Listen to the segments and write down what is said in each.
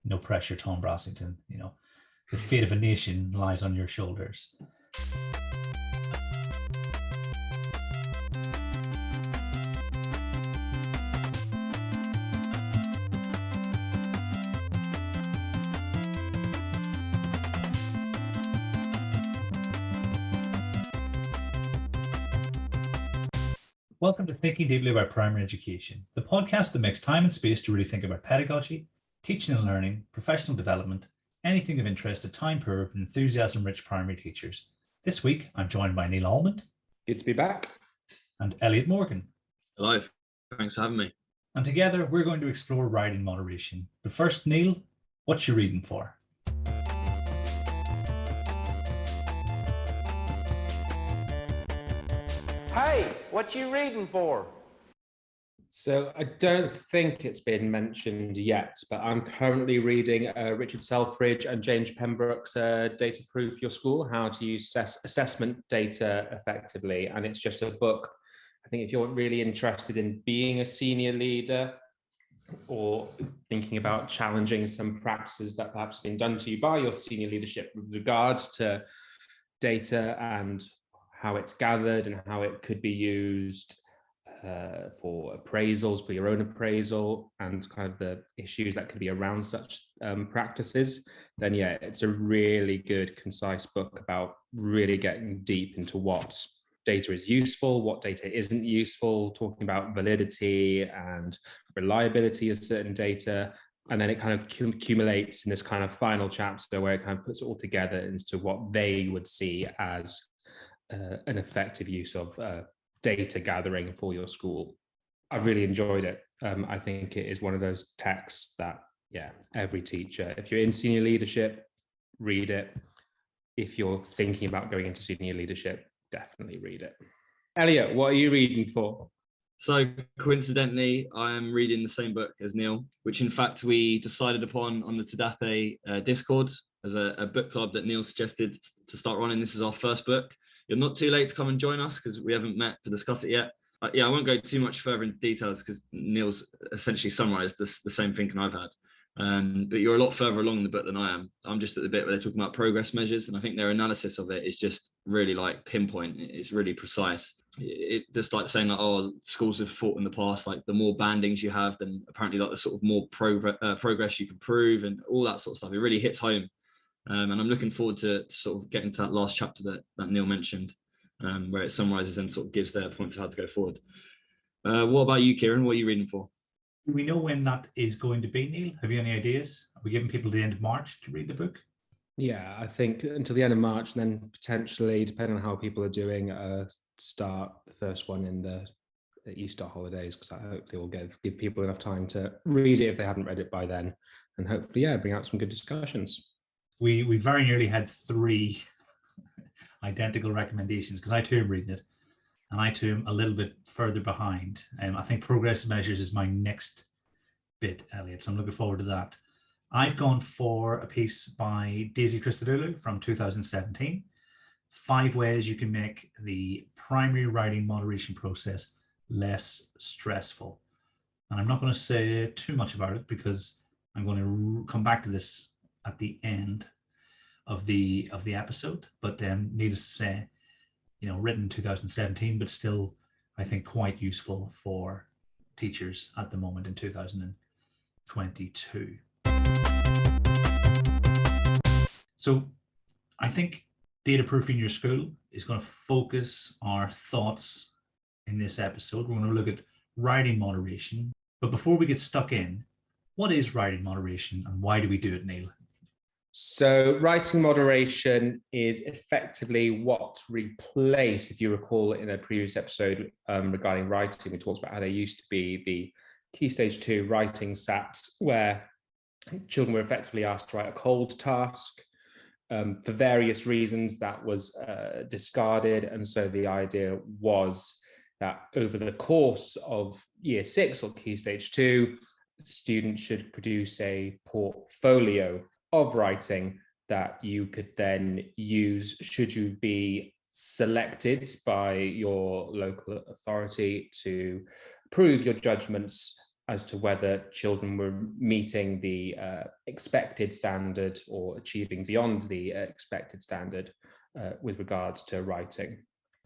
No pressure, Tom Brossington. The fate of a nation lies on your shoulders. Welcome to Thinking Deeply About Primary Education, the podcast that makes time and space to really think about pedagogy, teaching and learning, professional development, anything of interest to time-poor and enthusiasm-rich primary teachers. This week, I'm joined by Neil Almond. Good to be back. And Elliot Morgan. Hello, thanks for having me. And together, we're going to explore writing moderation. But first, Neil, what you reading for? Hey, what you reading for? So I don't think it's been mentioned yet, but I'm currently reading Richard Selfridge and James Pembroke's Data Proof Your School, How to Use Assessment Data Effectively. And it's just a book, I think if you're really interested in being a senior leader or thinking about challenging some practices that perhaps have been done to you by your senior leadership with regards to data and how it's gathered and how it could be used for appraisals, for your own appraisal, and kind of the issues that could be around such practices, then yeah, it's a really good, concise book about really getting deep into what data is useful, what data isn't useful, talking about validity and reliability of certain data. And then it kind of accumulates in this kind of final chapter where it kind of puts it all together into what they would see as an effective use of data gathering for your school. I really enjoyed it. I think it is one of those texts that, yeah, every teacher, if you're in senior leadership, read it. If you're thinking about going into senior leadership, definitely read it. Elliot, what are you reading for? So coincidentally, I am reading the same book as Neil, which in fact we decided upon on the TDaPE Discord as a book club that Neil suggested to start running. This is our first book. You're not too late to come and join us because we haven't met to discuss it yet. Yeah, I won't go too much further into details because Neil's essentially summarised the same thinking I've had. But you're a lot further along in the book than I am. I'm just at the bit where they're talking about progress measures, and I think their analysis of it is just really like pinpoint. It's really precise. It just like saying like, oh, schools have fought in the past, like the more bandings you have, then apparently like the sort of more progress you can prove and all that sort of stuff. It really hits home. And I'm looking forward to sort of getting to that last chapter that Neil mentioned, where it summarises and sort of gives their points of how to go forward. What about you, Kieran? What are you reading for? Do we know when that is going to be, Neil? Have you any ideas? Are we giving people to the end of March to read the book? Yeah, I think until the end of March, and then potentially, depending on how people are doing, start the first one in the Easter holidays, because I hope they will give people enough time to read it if they haven't read it by then, and hopefully, yeah, bring out some good discussions. We very nearly had 3 identical recommendations because I too am reading it, and I too am a little bit further behind. I think progress measures is my next bit, Elliot, so I'm looking forward to that. I've gone for a piece by Daisy Christodoulou from 2017, 5 ways you can make the primary writing moderation process less stressful. And I'm not going to say too much about it because I'm going to come back to this at the end of the episode, but needless to say, written in 2017, but still I think quite useful for teachers at the moment in 2022. So I think data proofing your school is going to focus our thoughts in this episode. We're going to look at writing moderation, but before we get stuck in, what is writing moderation and why do we do it, Neil? So writing moderation is effectively what replaced, if you recall in a previous episode regarding writing, we talked about how there used to be the Key Stage 2 writing SATs, where children were effectively asked to write a cold task. For various reasons, that was discarded. And so the idea was that over the course of Year 6 or Key Stage 2, students should produce a portfolio of writing that you could then use should you be selected by your local authority to prove your judgments as to whether children were meeting the expected standard or achieving beyond the expected standard with regards to writing.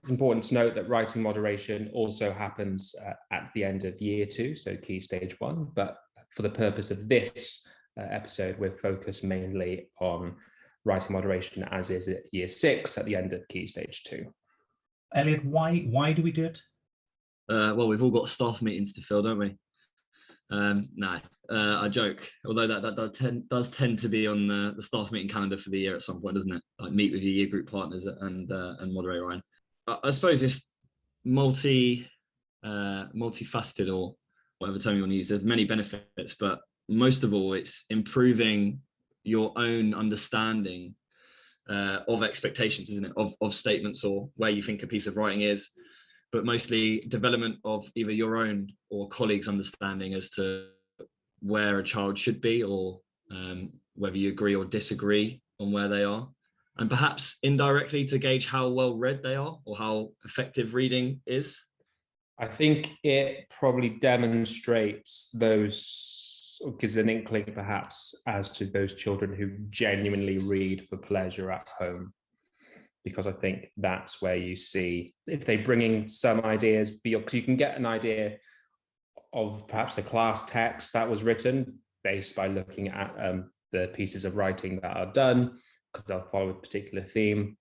It's important to note that writing moderation also happens at the end of year 2, so key stage 1, but for the purpose of this episode, we're focused mainly on writing moderation as is at year 6 at the end of key stage 2. Elliot, why do we do it? Well, we've all got staff meetings to fill, don't we? No, I joke. Although that does tend to be on the staff meeting calendar for the year at some point, doesn't it? Like meet with your year group partners and moderate Ryan. I suppose it's multifaceted, or whatever term you want to use. There's many benefits, but most of all, it's improving your own understanding of expectations, isn't it? Of statements or where you think a piece of writing is, but mostly development of either your own or colleagues' understanding as to where a child should be, or whether you agree or disagree on where they are. And perhaps indirectly to gauge how well read they are or how effective reading is. I think it probably demonstrates those, or gives an inkling perhaps as to those children who genuinely read for pleasure at home. Because I think that's where you see if they bring in some ideas, because you can get an idea of perhaps the class text that was written based by looking at the pieces of writing that are done, because they'll follow a particular theme.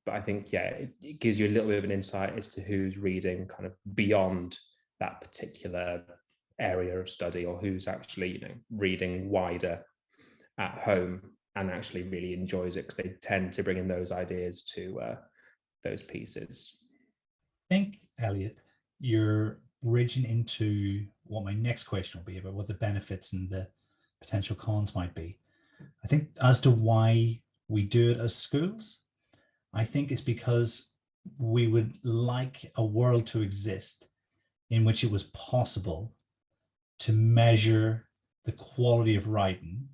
But I think, yeah, it gives you a little bit of an insight as to who's reading kind of beyond that particular area of study, or who's actually, reading wider at home and actually really enjoys it, because they tend to bring in those ideas to those pieces. I think, Elliot, you're bridging into what my next question will be about what the benefits and the potential cons might be. I think as to why we do it as schools, I think it's because we would like a world to exist in which it was possible to measure the quality of writing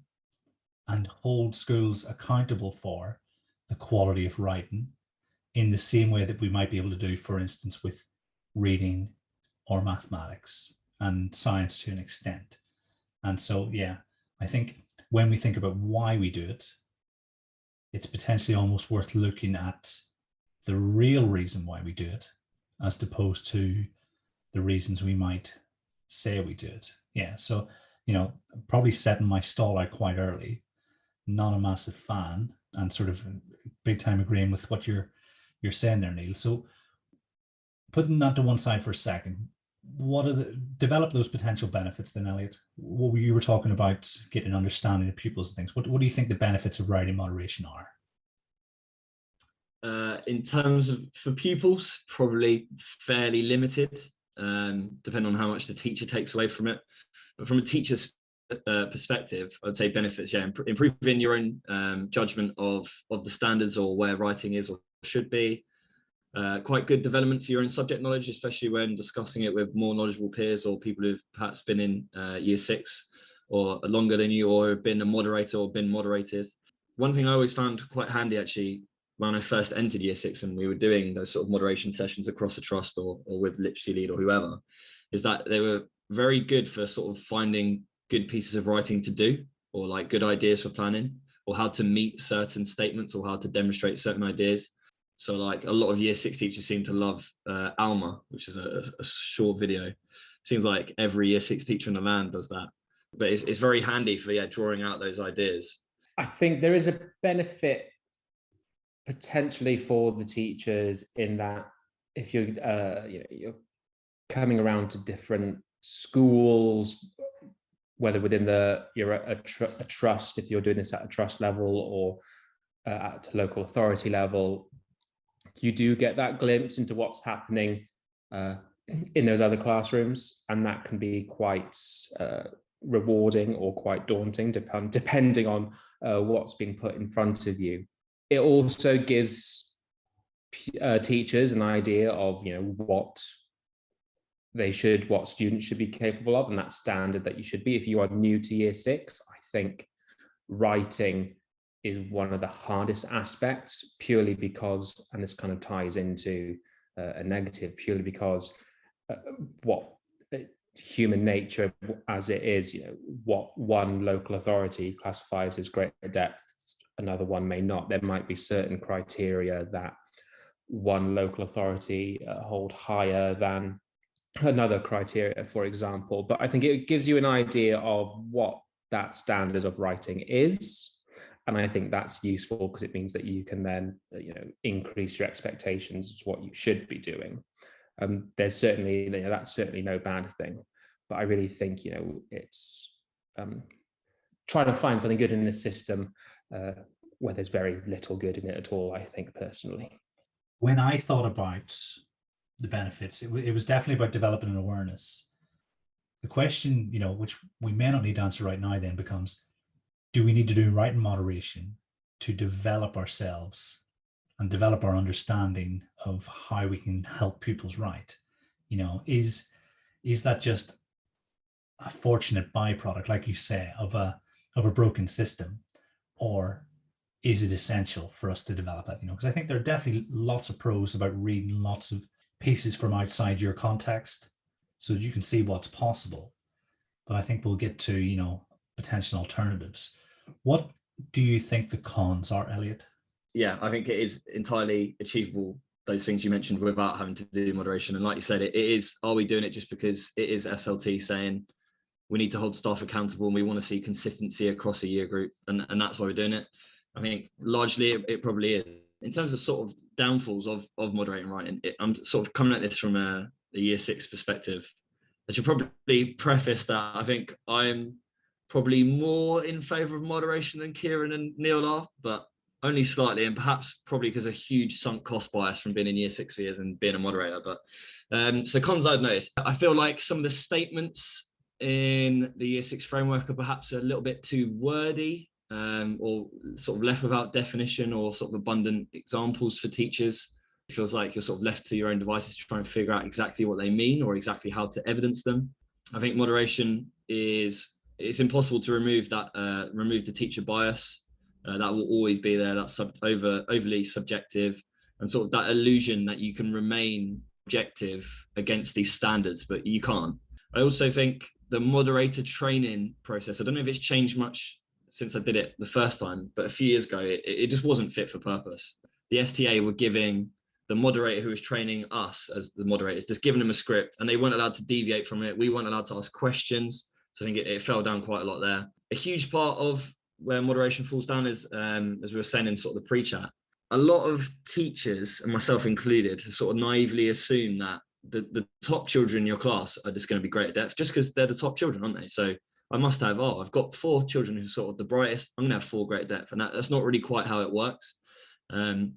and hold schools accountable for the quality of writing in the same way that we might be able to do, for instance, with reading or mathematics and science to an extent. And so, yeah, I think when we think about why we do it, it's potentially almost worth looking at the real reason why we do it, as opposed to the reasons we might say we do it. Yeah, so, probably setting my stall out quite early, not a massive fan, and sort of big time agreeing with what you're saying there, Neil. So putting that to one side for a second, develop those potential benefits then, Elliot. What you were talking about, getting an understanding of pupils and things. What do you think the benefits of writing moderation are? In terms of for pupils, probably fairly limited, depending on how much the teacher takes away from it. But from a teacher's perspective, I'd say benefits, yeah, improving your own judgment of the standards or where writing is or should be. Quite good development for your own subject knowledge, especially when discussing it with more knowledgeable peers or people who've perhaps been in year 6 or longer than you, or have been a moderator or been moderated. One thing I always found quite handy, actually, when I first entered year 6 and we were doing those sort of moderation sessions across a trust or with literacy lead or whoever, is that they were very good for sort of finding good pieces of writing to do, or like good ideas for planning, or how to meet certain statements, or how to demonstrate certain ideas. So like a lot of year 6 teachers seem to love Alma, which is a short video. Seems like every year 6 teacher in the land does that. But it's very handy for drawing out those ideas. I think there is a benefit potentially for the teachers in that if you're you're coming around to different schools, whether within you're a trust, if you're doing this at a trust level or at a local authority level, you do get that glimpse into what's happening in those other classrooms, and that can be quite rewarding or quite daunting, depending on what's being put in front of you. It also gives teachers an idea of what students should be capable of, and that standard that you should be. If you are new to year 6, I think writing is one of the hardest aspects, purely because, and this kind of ties into a negative, purely because human nature as it is, what one local authority classifies as great depth, another one may not. There might be certain criteria that one local authority hold higher than another criteria, for example. But I think it gives you an idea of what that standard of writing is. And I think that's useful because it means that you can then, increase your expectations as what you should be doing. There's certainly, that's certainly no bad thing. But I really think, it's trying to find something good in the system where there's very little good in it at all, I think, personally. When I thought about the benefits, it was definitely about developing an awareness. The question, which we may not need to answer right now then becomes, do we need to do right in moderation to develop ourselves and develop our understanding of how we can help pupils write? Is that just a fortunate byproduct, like you say, of a broken system, or is it essential for us to develop that? Because I think there are definitely lots of pros about reading lots of pieces from outside your context so that you can see what's possible. But I think we'll get to, potential alternatives. What do you think the cons are, Elliot? Yeah, I think it is entirely achievable, those things you mentioned, without having to do moderation. And like you said, it is, are we doing it just because it is SLT saying we need to hold staff accountable and we want to see consistency across a year group, and that's why we're doing it? I think largely it probably is. In terms of sort of downfalls of moderating writing, I'm sort of coming at this from a year 6 perspective. I should probably preface that I think I'm probably more in favour of moderation than Kieran and Neil are, but only slightly, and perhaps probably because of huge sunk cost bias from being in year 6 for years and being a moderator. But so cons I've noticed, I feel like some of the statements in the year 6 framework are perhaps a little bit too wordy, or sort of left without definition or sort of abundant examples for teachers. It feels like you're sort of left to your own devices to try and figure out exactly what they mean or exactly how to evidence them. I think moderation it's impossible to remove that, remove the teacher bias. That will always be there. That's overly subjective, and sort of that illusion that you can remain objective against these standards, but you can't. I also think the moderator training process, I don't know if it's changed much since I did it the first time, but a few years ago, it just wasn't fit for purpose. The STA were giving the moderator who was training us as the moderators, just giving them a script, and they weren't allowed to deviate from it. We weren't allowed to ask questions. So I think it fell down quite a lot there. A huge part of where moderation falls down is, as we were saying in sort of the pre-chat, a lot of teachers, and myself included, sort of naively assume that the top children in your class are just going to be great at depth just because they're the top children, aren't they? So I must have, I've got 4 children who are sort of the brightest, I'm going to have 4 great at depth. And that's not really quite how it works. And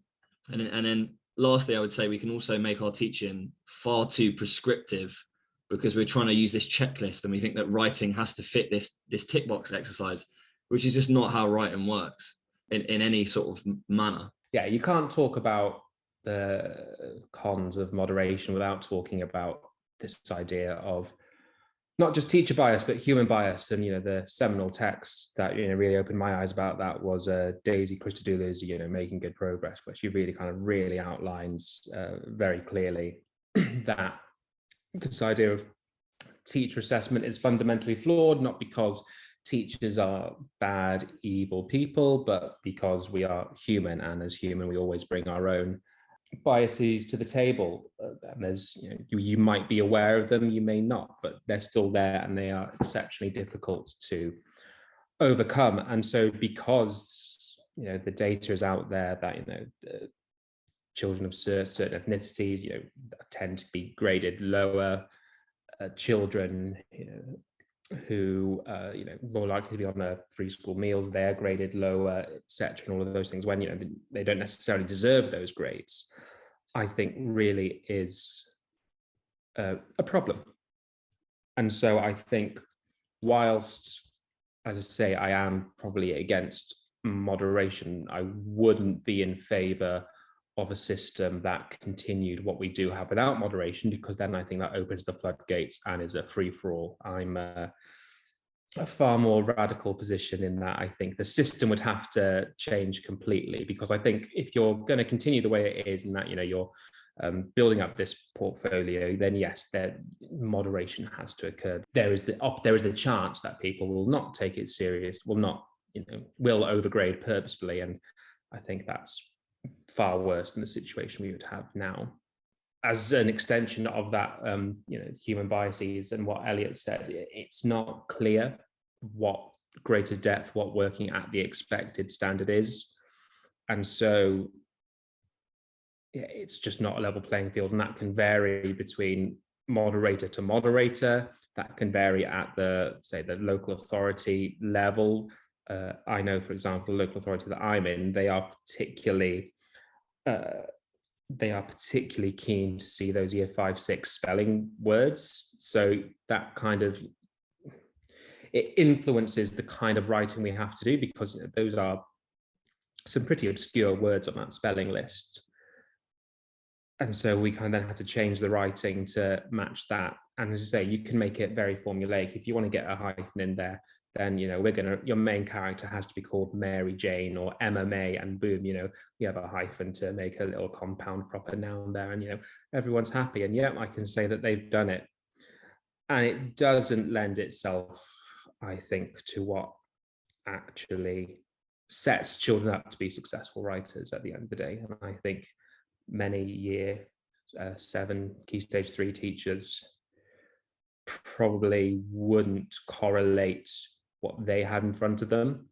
then lastly, I would say we can also make our teaching far too prescriptive, because we're trying to use this checklist and we think that writing has to fit this tick box exercise, which is just not how writing works in any sort of manner. Yeah, you can't talk about the cons of moderation without talking about this idea of not just teacher bias, but human bias. And, the seminal text that, really opened my eyes about that was Daisy Christodoulou's, Making Good Progress, where she really outlines very clearly that this idea of teacher assessment is fundamentally flawed, not because teachers are bad, evil people, but because we are human, and as human, we always bring our own biases to the table. And there's, you might be aware of them, you may not, but they're still there, and they are exceptionally difficult to overcome. And so, because the data is out there that children of certain ethnicities, tend to be graded lower. Children, who more likely to be on a free school meals, they're graded lower, etc., and all of those things, when they don't necessarily deserve those grades, I think really is a problem. And so I think, whilst, as I say, I am probably against moderation, I wouldn't be in favor of a system that continued what we do have without moderation, because then I think that opens the floodgates and is a free-for-all. I'm a far more radical position in that I think the system would have to change completely, because I think if you're going to continue the way it is, and that you're building up this portfolio, then yes, moderation has to occur. There is the chance that people will not take it serious, will overgrade purposefully, and I think that's far worse than the situation we would have now. As an extension of that, human biases and what Elliot said, it's not clear what greater depth, what working at the expected standard is, and so it's just not a level playing field, and that can vary between moderator to moderator. That can vary at the local authority level. I know, for example, the local authority that I'm in, they are particularly keen to see those year 5, 6 spelling words. So that kind of, it influences the kind of writing we have to do, because those are some pretty obscure words on that spelling list. And so we kind of then have to change the writing to match that. And as I say, you can make it very formulaic. If you want to get a hyphen in there, then, your main character has to be called Mary Jane or Emma May, and boom, we have a hyphen to make a little compound proper noun there, and, everyone's happy. And yeah, I can say that they've done it. And it doesn't lend itself, I think, to what actually sets children up to be successful writers at the end of the day. And I think many year 7 Key Stage 3 teachers probably wouldn't correlate what they had in front of them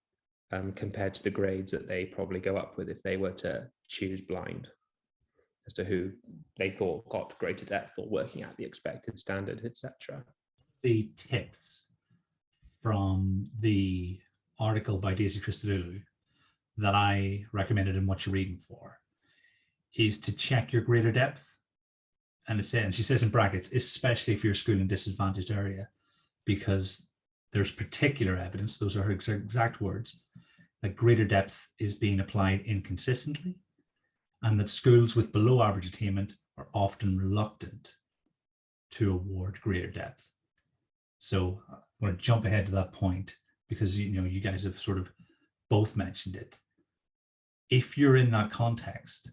compared to the grades that they probably go up with if they were to choose blind as to who they thought got greater depth or working at the expected standard, etc. The tips from the article by Daisy Christodoulou that I recommended in What You're Reading For is to check your greater depth. And she says in brackets, especially if you're a school in a disadvantaged area, because there's particular evidence, those are her exact words, that greater depth is being applied inconsistently, and that schools with below average attainment are often reluctant to award greater depth. So I want to jump ahead to that point, because you guys have sort of both mentioned it. If you're in that context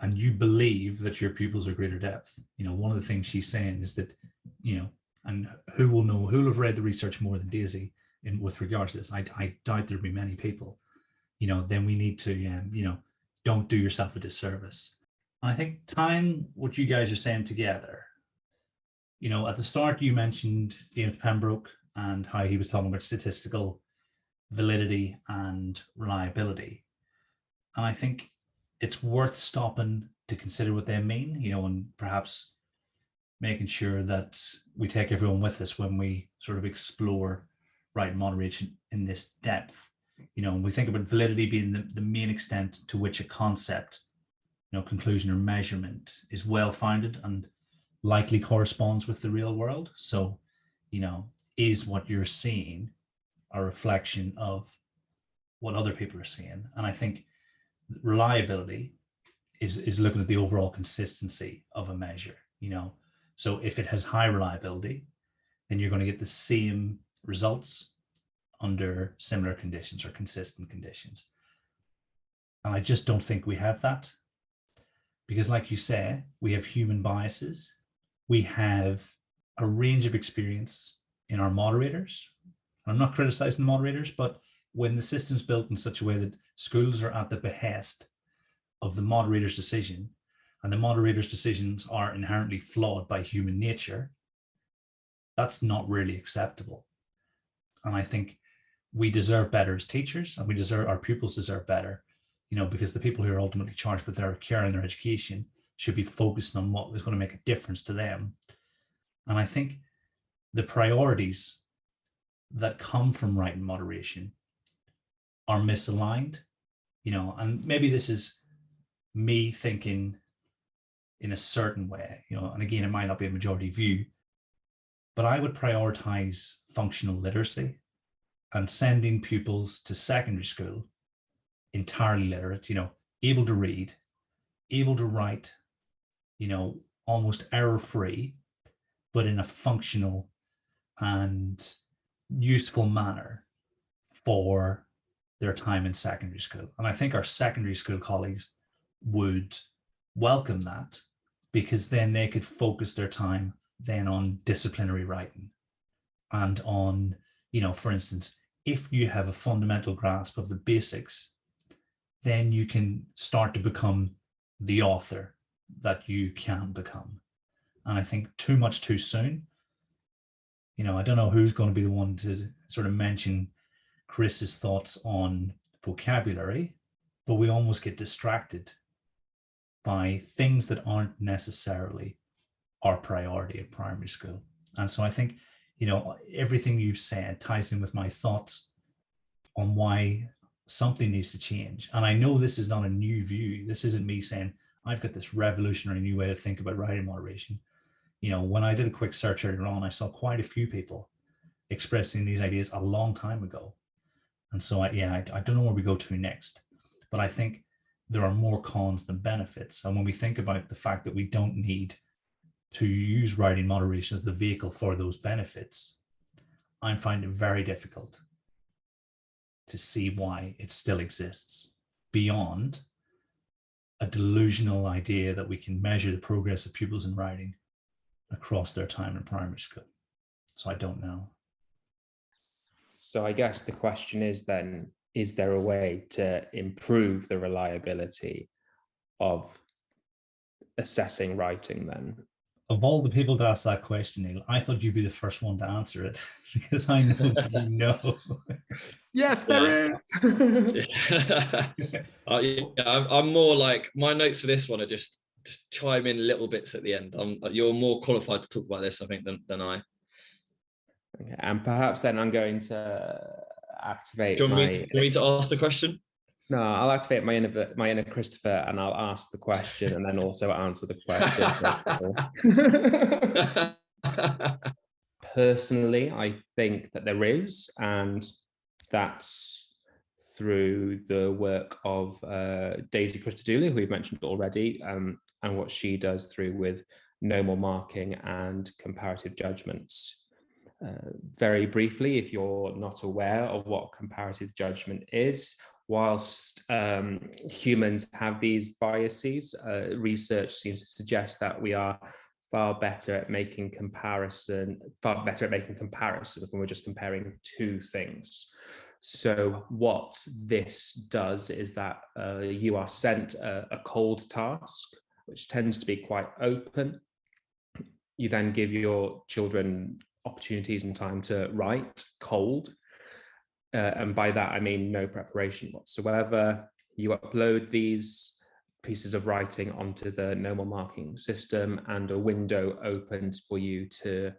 and you believe that your pupils are greater depth, one of the things she's saying is that, and who will have read the research more than Daisy with regards to this? I doubt there'll be many people. Then we need to, don't do yourself a disservice. And I think tying what you guys are saying together, at the start you mentioned James Pembroke and how he was talking about statistical validity and reliability. And I think it's worth stopping to consider what they mean, and perhaps making sure that we take everyone with us when we sort of explore right moderation in this depth. And we think about validity being the main extent to which a concept, conclusion or measurement is well-founded and likely corresponds with the real world. So, is what you're seeing a reflection of what other people are seeing? And I think reliability is looking at the overall consistency of a measure. So if it has high reliability, then you're going to get the same results under similar conditions or consistent conditions. And I just don't think we have that, because like you say, we have human biases. We have a range of experience in our moderators. I'm not criticizing the moderators, but when the system's built in such a way that schools are at the behest of the moderator's decision, and the moderator's decisions are inherently flawed by human nature, that's not really acceptable. And I think we deserve better as teachers, and our pupils deserve better, because the people who are ultimately charged with their care and their education should be focused on what is going to make a difference to them. And I think the priorities that come from right and moderation are misaligned, and maybe this is me thinking in a certain way, and again, it might not be a majority view, but I would prioritize functional literacy and sending pupils to secondary school entirely literate, able to read, able to write, almost error-free, but in a functional and useful manner for their time in secondary school. And I think our secondary school colleagues would welcome that, because then they could focus their time then on disciplinary writing and on, for instance, if you have a fundamental grasp of the basics, then you can start to become the author that you can become. And I think too much too soon, I don't know who's going to be the one to sort of mention Chris's thoughts on vocabulary, but we almost get distracted by things that aren't necessarily our priority at primary school. And so I think, everything you've said ties in with my thoughts on why something needs to change. And I know this is not a new view. This isn't me saying, I've got this revolutionary new way to think about writing moderation. When I did a quick search earlier on, I saw quite a few people expressing these ideas a long time ago. And so, I don't know where we go to next, but I think there are more cons than benefits. And when we think about the fact that we don't need to use writing moderation as the vehicle for those benefits, I'm finding it very difficult to see why it still exists beyond a delusional idea that we can measure the progress of pupils in writing across their time in primary school. So I don't know. So I guess the question is then, is there a way to improve the reliability of assessing writing then? Of all the people to ask that question, Neil, I thought you'd be the first one to answer it because I know that you know. Yes, there is. I'm more like, my notes for this one are just chime in little bits at the end. You're more qualified to talk about this, I think, than I. Okay, and perhaps then I'm going to activate Do you want me to ask the question? No, I'll activate my inner Christopher, and I'll ask the question and then also answer the question. Personally, I think that there is, and that's through the work of Daisy Christodoulou, who we've mentioned already, and what she does through with normal marking and comparative judgments. Very briefly, if you're not aware of what comparative judgment is, whilst humans have these biases, research seems to suggest that we are far better at making comparisons when we're just comparing two things. So what this does is that you are sent a cold task, which tends to be quite open. You then give your children opportunities and time to write cold. And by that, I mean no preparation whatsoever. You upload these pieces of writing onto the normal marking system, and a window opens for you to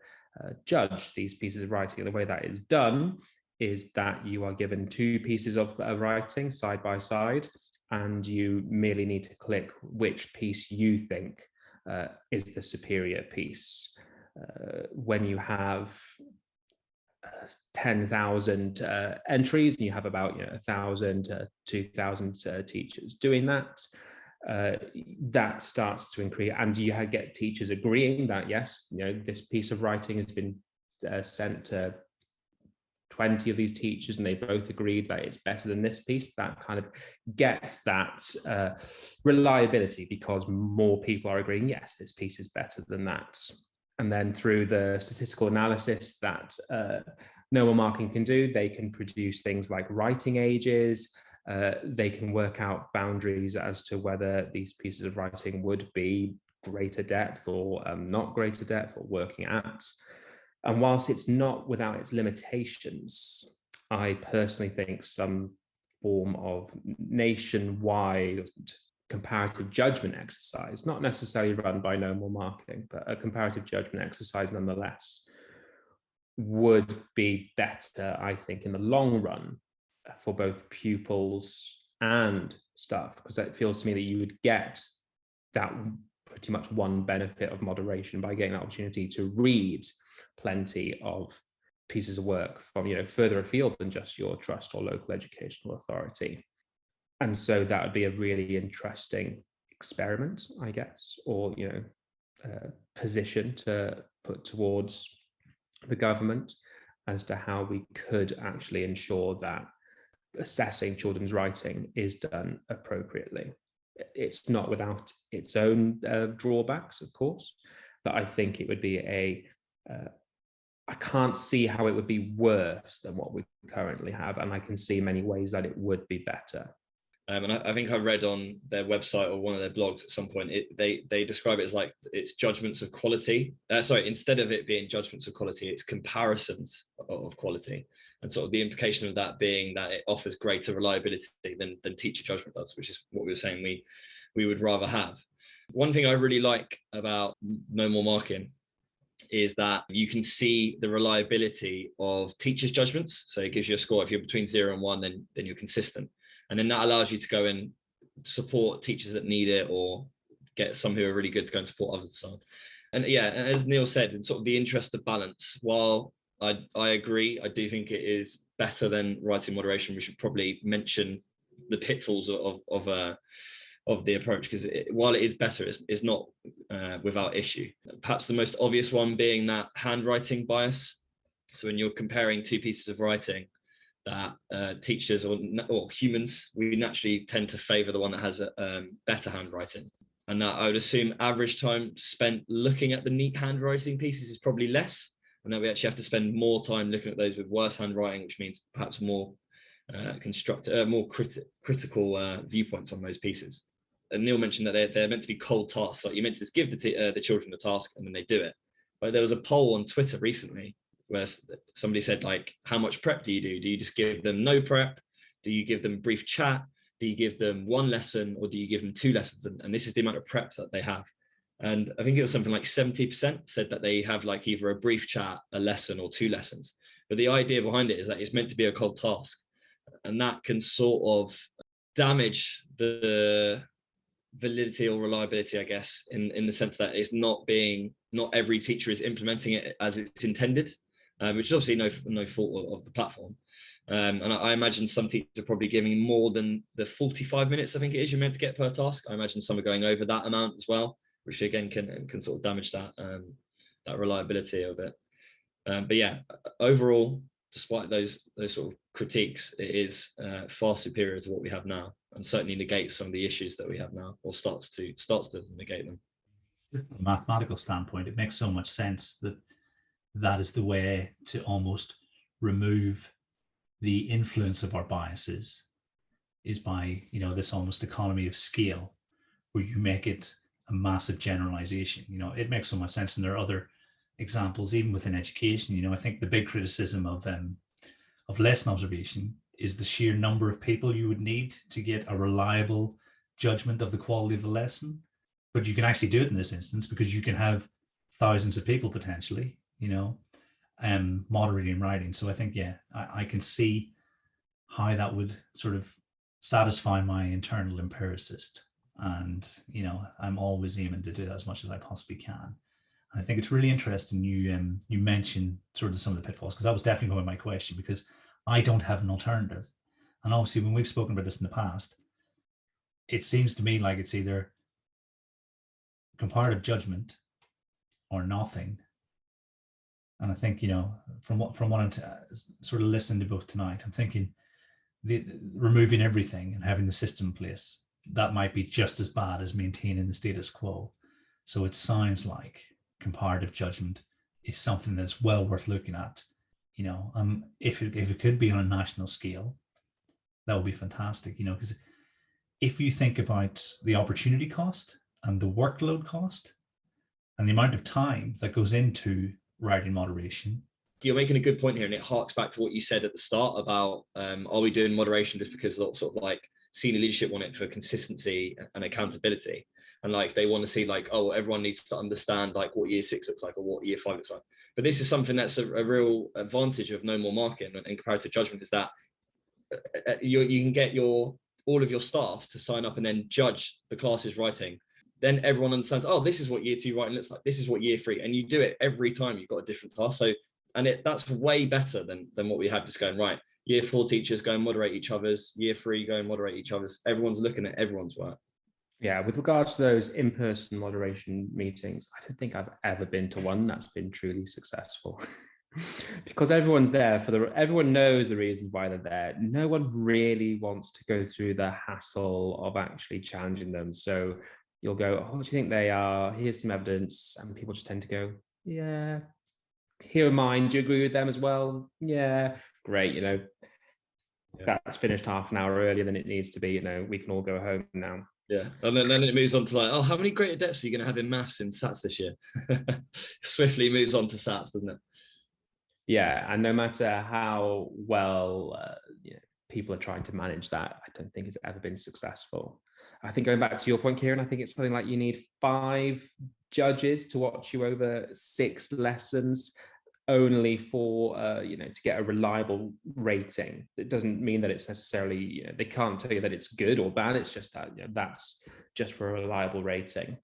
judge these pieces of writing. And the way that is done is that you are given two pieces of writing side by side, and you merely need to click which piece you think is the superior piece. When you have 10,000 entries, and you have about 1,000 to 2,000 teachers doing that, that starts to increase, and you get teachers agreeing that yes, this piece of writing has been sent to 20 of these teachers, and they both agreed that it's better than this piece. That kind of gets that reliability, because more people are agreeing, yes, this piece is better than that. And then through the statistical analysis that normal marking can do, they can produce things like writing ages. They can work out boundaries as to whether these pieces of writing would be greater depth or not greater depth, or working at. And whilst it's not without its limitations, I personally think some form of nationwide comparative judgment exercise, not necessarily run by normal marking, but a comparative judgment exercise nonetheless, would be better, I think, in the long run for both pupils and staff, because it feels to me that you would get that pretty much one benefit of moderation by getting the opportunity to read plenty of pieces of work from further afield than just your trust or local educational authority. And so that would be a really interesting experiment, I guess, or position to put towards the government as to how we could actually ensure that assessing children's writing is done appropriately. It's not without its own drawbacks, of course, but I think it would be I can't see how it would be worse than what we currently have, and I can see many ways that it would be better. And I think I read on their website or one of their blogs at some point, they describe it as like it's judgments of quality. Sorry, instead of it being judgments of quality, it's comparisons of quality. And sort of the implication of that being that it offers greater reliability than teacher judgment does, which is what we were saying we would rather have. One thing I really like about No More Marking is that you can see the reliability of teachers' judgments. So it gives you a score. If you're between 0 and 1, then you're consistent. And then that allows you to go and support teachers that need it, or get some who are really good to go and support others. And yeah, as Neil said, in sort of the interest of balance, while I agree, I do think it is better than writing moderation. We should probably mention the pitfalls of the approach, because while it is better, it's not without issue. Perhaps the most obvious one being that handwriting bias. So when you're comparing two pieces of writing, that teachers or humans, we naturally tend to favor the one that has better handwriting. And that I would assume average time spent looking at the neat handwriting pieces is probably less, and that we actually have to spend more time looking at those with worse handwriting, which means perhaps more critical viewpoints on those pieces. And Neil mentioned that they're meant to be cold tasks. Like, you meant to just give the children the task and then they do it. But there was a poll on Twitter recently where somebody said, like, how much prep do you do? Do you just give them no prep? Do you give them brief chat? Do you give them one lesson, or do you give them 2 lessons? And this is the amount of prep that they have. And I think it was something like 70% said that they have like either a brief chat, a lesson, or 2 lessons. But the idea behind it is that it's meant to be a cold task, and that can sort of damage the validity or reliability, I guess, in the sense that it's not every teacher is implementing it as it's intended, which is obviously no fault of the platform. And I imagine some teachers are probably giving more than the 45 minutes, I think it is, you're meant to get per task. I imagine some are going over that amount as well, which again can sort of damage that reliability of it. But yeah, overall, despite those sort of critiques, it is far superior to what we have now, and certainly negates some of the issues that we have now, or starts to negate them. From a mathematical standpoint, it makes so much sense that is the way to almost remove the influence of our biases, is by, this almost economy of scale, where you make it a massive generalization. It makes so much sense. And there are other examples, even within education. I think the big criticism of lesson observation is the sheer number of people you would need to get a reliable judgment of the quality of the lesson. But you can actually do it in this instance, because you can have thousands of people potentially, moderating and writing. So I think, I can see how that would sort of satisfy my internal empiricist. And, I'm always aiming to do that as much as I possibly can. And I think it's really interesting you mentioned sort of some of the pitfalls, because that was definitely going to be my question, because I don't have an alternative. And obviously, when we've spoken about this in the past, it seems to me like it's either comparative judgment or nothing. And I think, from what I'm sort of listening to both tonight, I'm thinking removing everything and having the system in place, that might be just as bad as maintaining the status quo. So it sounds like comparative judgment is something that's well worth looking at. If it could be on a national scale, that would be fantastic. Because if you think about the opportunity cost and the workload cost and the amount of time that goes into writing moderation. You're making a good point here, and it harks back to what you said at the start about are we doing moderation just because sort of like senior leadership want it for consistency and accountability, and like they want to see like, oh, everyone needs to understand like what year 6 looks like or what year 5 looks like. But this is something that's a real advantage of No More Marking and comparative judgment, is that you can get all of your staff to sign up and then judge the class's writing. Then everyone understands, oh, this is what year 2 writing looks like, this is what year 3, and you do it every time you've got a different task. So, and that's way better than what we had, just going, right, year 4 teachers go and moderate each other's, year 3 go and moderate each other's. Everyone's looking at everyone's work. Yeah, with regards to those in-person moderation meetings, I don't think I've ever been to one that's been truly successful. Because everyone's there everyone knows the reasons why they're there. No one really wants to go through the hassle of actually challenging them. So you'll go, oh, what do you think they are? Here's some evidence. And people just tend to go, yeah, here are mine. Do you agree with them as well? Yeah, great. That's finished half an hour earlier than it needs to be. We can all go home now. Yeah, and then it moves on to like, oh, how many great adepts are you going to have in maths in SATs this year? Swiftly moves on to SATs, doesn't it? Yeah, and no matter how well people are trying to manage that, I don't think it's ever been successful. I think going back to your point, Kieran, I think it's something like you need 5 judges to watch you over 6 lessons only for to get a reliable rating. It doesn't mean that it's necessarily they can't tell you that it's good or bad. It's just that that's just for a reliable rating.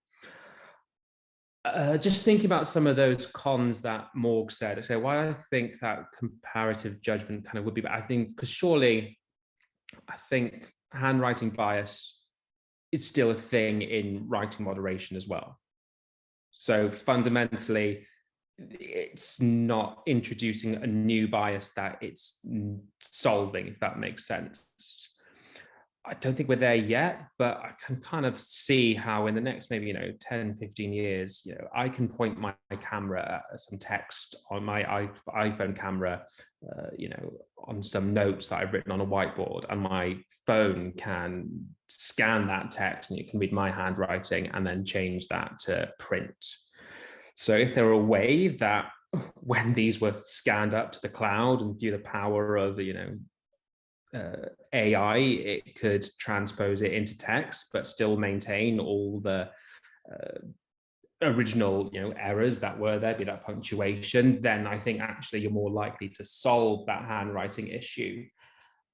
Just thinking about some of those cons that Morg said, so why I think that comparative judgment kind of would be, I think, because surely I think handwriting bias is still a thing in writing moderation as well. So fundamentally, it's not introducing a new bias that it's solving, if that makes sense. I don't think we're there yet, but I can kind of see how in the next maybe 10, 15 years, I can point my camera at some text on my iPhone camera, on some notes that I've written on a whiteboard, and my phone can scan that text and it can read my handwriting and then change that to print. So if there were a way that when these were scanned up to the cloud and through the power of AI, it could transpose it into text, but still maintain all the original errors that were there, be that punctuation, then I think actually you're more likely to solve that handwriting issue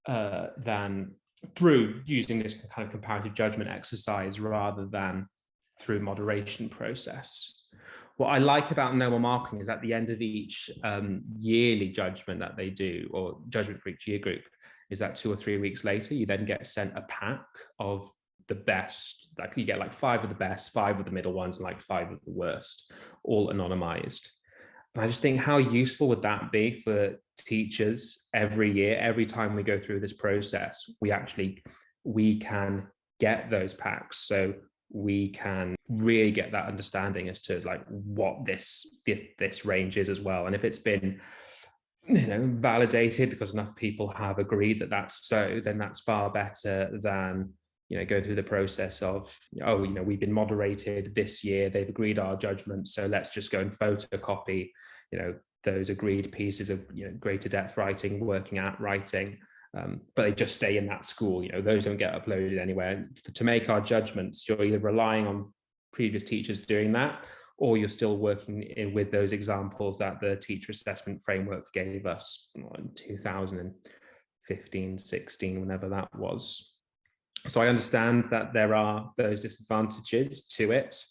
than through using this kind of comparative judgment exercise rather than through moderation process. What I like about normal marking is at the end of each yearly judgment that they do, or judgment for each year group, is that 2 or 3 weeks later, you then get sent a pack of the best. Like you get like 5 of the best, 5 of the middle ones, and like 5 of the worst, all anonymized. And I just think, how useful would that be for teachers every year? Every time we go through this process, we can get those packs. So we can really get that understanding as to like what this range is as well. And if it's been validated because enough people have agreed that that's so, then that's far better than go through the process of we've been moderated this year, they've agreed our judgment, so let's just go and photocopy those agreed pieces of greater depth writing, working at writing, but they just stay in that school. Those don't get uploaded anywhere. To make our judgments, you're either relying on previous teachers doing that, or you're still working with those examples that the teacher assessment framework gave us in 2015, 16, whenever that was. So I understand that there are those disadvantages to it,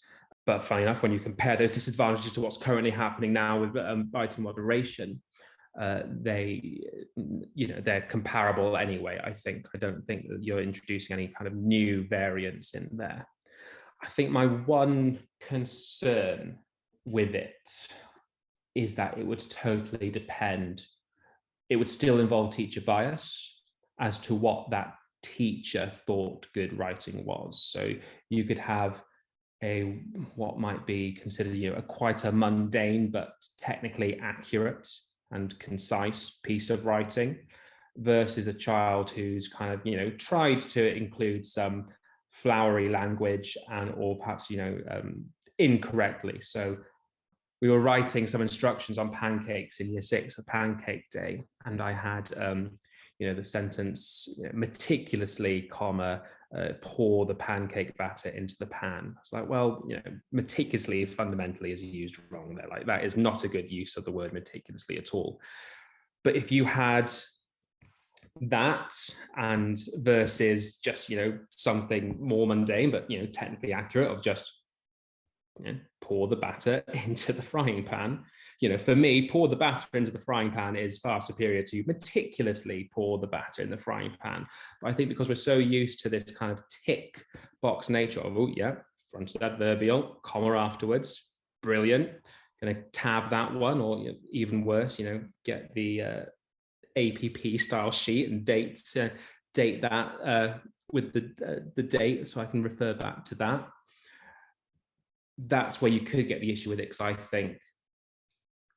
but funny enough, when you compare those disadvantages to what's currently happening now with writing moderation, they're comparable anyway. I don't think that you're introducing any kind of new variants in there. I think my one concern with it is that it would totally depend. It would still involve teacher bias as to what that teacher thought good writing was. So you could have what might be considered quite a mundane but technically accurate and concise piece of writing versus a child who's kind of tried to include some flowery language or perhaps incorrectly. So we were writing some instructions on pancakes in year 6 of pancake day, and I had the sentence meticulously, pour the pancake batter into the pan. It's like, well, meticulously fundamentally is used wrong there. Like, that is not a good use of the word meticulously at all. But if you had that and versus just something more mundane but technically accurate of just pour the batter into the frying pan, for me, pour the batter into the frying pan is far superior to meticulously pour the batter in the frying pan. But I think because we're so used to this kind of tick box nature of front adverbial, comma afterwards, brilliant, kind of tab that one, or even worse, get the APP style sheet and date that with the date, so I can refer back to that. That's where you could get the issue with it, because I think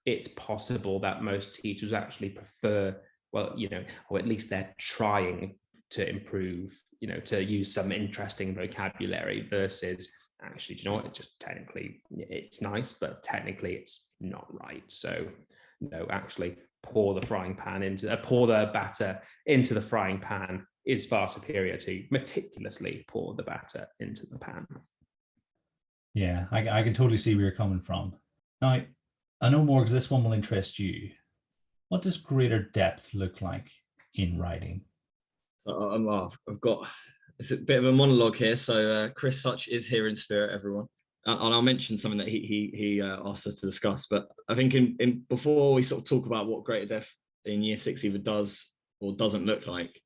it's possible that most teachers actually prefer, well, or at least they're trying to improve, to use some interesting vocabulary versus actually, do you know what, it just technically, it's nice, but technically it's not right. So no, actually pour the batter into the frying pan is far superior to meticulously pour the batter into the pan. Yeah, I can totally see where you're coming from. Now, I know more because this one will interest you. What does greater depth look like in writing? So I've got, it's a bit of a monologue here. So Chris Such is here in spirit, everyone. And I'll mention something that he asked us to discuss. But I think in before we sort of talk about what greater depth in year 6 either does or doesn't look like,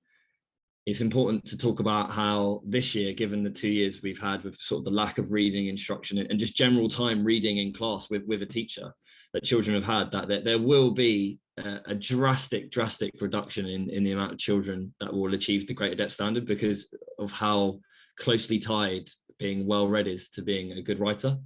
it's important to talk about how this year, given the 2 years we've had with sort of the lack of reading instruction and just general time reading in class with a teacher that children have had, that there will be a drastic reduction in the amount of children that will achieve the greater depth standard, because of how closely tied being well read is to being a good writer,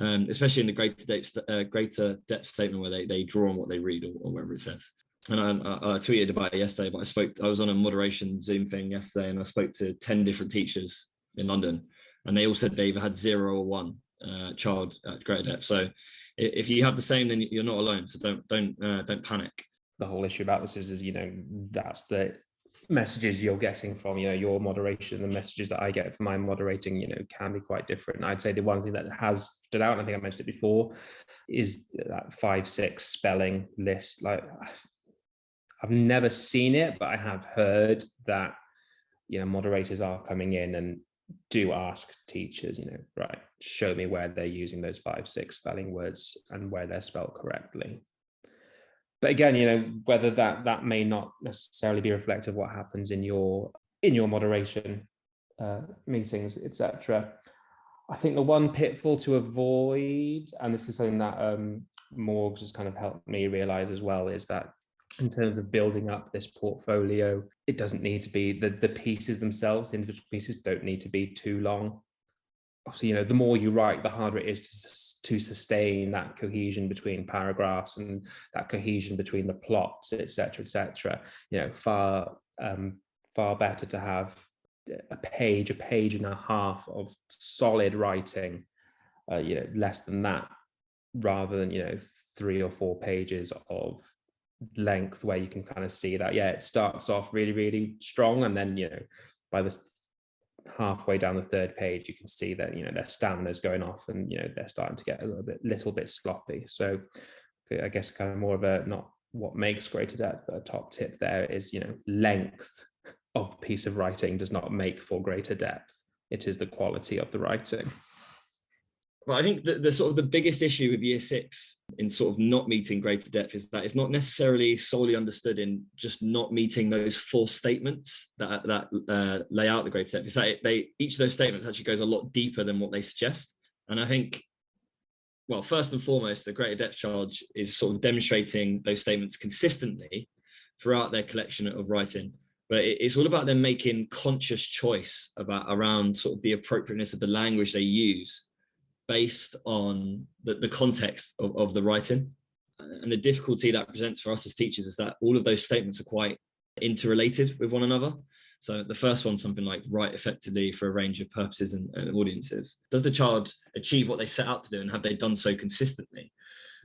especially in the greater depth statement where they draw on what they read or wherever it says. And I tweeted about it yesterday, but I was on a moderation Zoom thing yesterday, and I spoke to 10 different teachers in London, and they all said they either had 0 or 1 child at greater depth. So if you have the same, then you're not alone. So don't panic. The whole issue about this is that's the messages you're getting from your moderation. The messages that I get from my moderating can be quite different. I'd say the one thing that has stood out, and I think I mentioned it before, is that 5-6 spelling list. Like, I've never seen it, but I have heard that moderators are coming in and do ask teachers, right, show me where they're using those 5-6 spelling words and where they're spelled correctly. But again, whether that may not necessarily be reflective of what happens in your moderation meetings, etc. I think the one pitfall to avoid, and this is something that Morgs has kind of helped me realize as well, is that in terms of building up this portfolio, it doesn't need to be the pieces themselves, the individual pieces don't need to be too long. Obviously, the more you write, the harder it is to sustain that cohesion between paragraphs and that cohesion between the plots, etc., etc. Far better to have a page and a half of solid writing, less than that, rather than 3 or 4 pages of length where you can kind of see that it starts off really, really strong, and then by the halfway down the 3rd page you can see that their stamina's going off, and they're starting to get a little bit sloppy. So I guess kind of more of a, not what makes greater depth, but a top tip there is length of a piece of writing does not make for greater depth. It is the quality of the writing. Well, I think the sort of the biggest issue with year 6 in sort of not meeting greater depth is that it's not necessarily solely understood in just not meeting those 4 statements that lay out the greater depth. It's that each of those statements actually goes a lot deeper than what they suggest. And I think, well, first and foremost, the greater depth charge is sort of demonstrating those statements consistently throughout their collection of writing. But it's all about them making conscious choice around sort of the appropriateness of the language they use, based on the context of the writing. And the difficulty that presents for us as teachers is that all of those statements are quite interrelated with one another. So the first one, something like write effectively for a range of purposes and audiences. Does the child achieve what they set out to do, and have they done so consistently?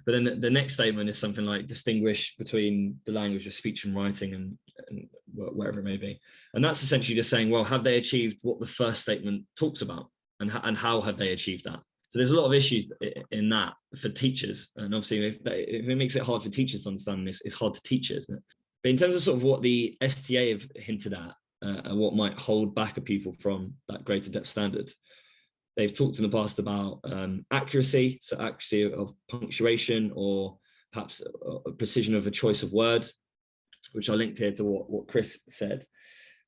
But then the next statement is something like distinguish between the language of speech and writing and whatever it may be. And that's essentially just saying, well, have they achieved what the first statement talks about, and how have they achieved that? So there's a lot of issues in that for teachers. And obviously, if it makes it hard for teachers to understand this, it's hard to teach it, isn't it? But in terms of sort of what the STA have hinted at, and what might hold back a pupil from that greater depth standard, they've talked in the past about accuracy, so accuracy of punctuation, or perhaps a precision of a choice of word, which I linked here to what Chris said.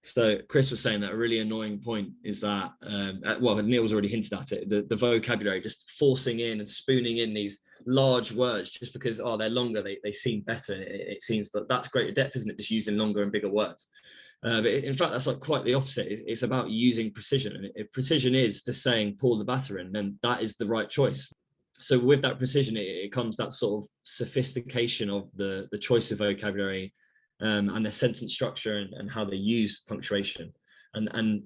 So Chris was saying that a really annoying point is that, well, Neil's already hinted at it, the vocabulary, just forcing in and spooning in these large words just because, oh, they're longer, they seem better. It seems that that's greater depth, isn't it? Just using longer and bigger words. But in fact, that's like quite the opposite. It's about using precision. And if precision is just saying Paul the Batterin, then that is the right choice. So with that precision, it comes that sort of sophistication of the choice of vocabulary, and their sentence structure and how they use punctuation. And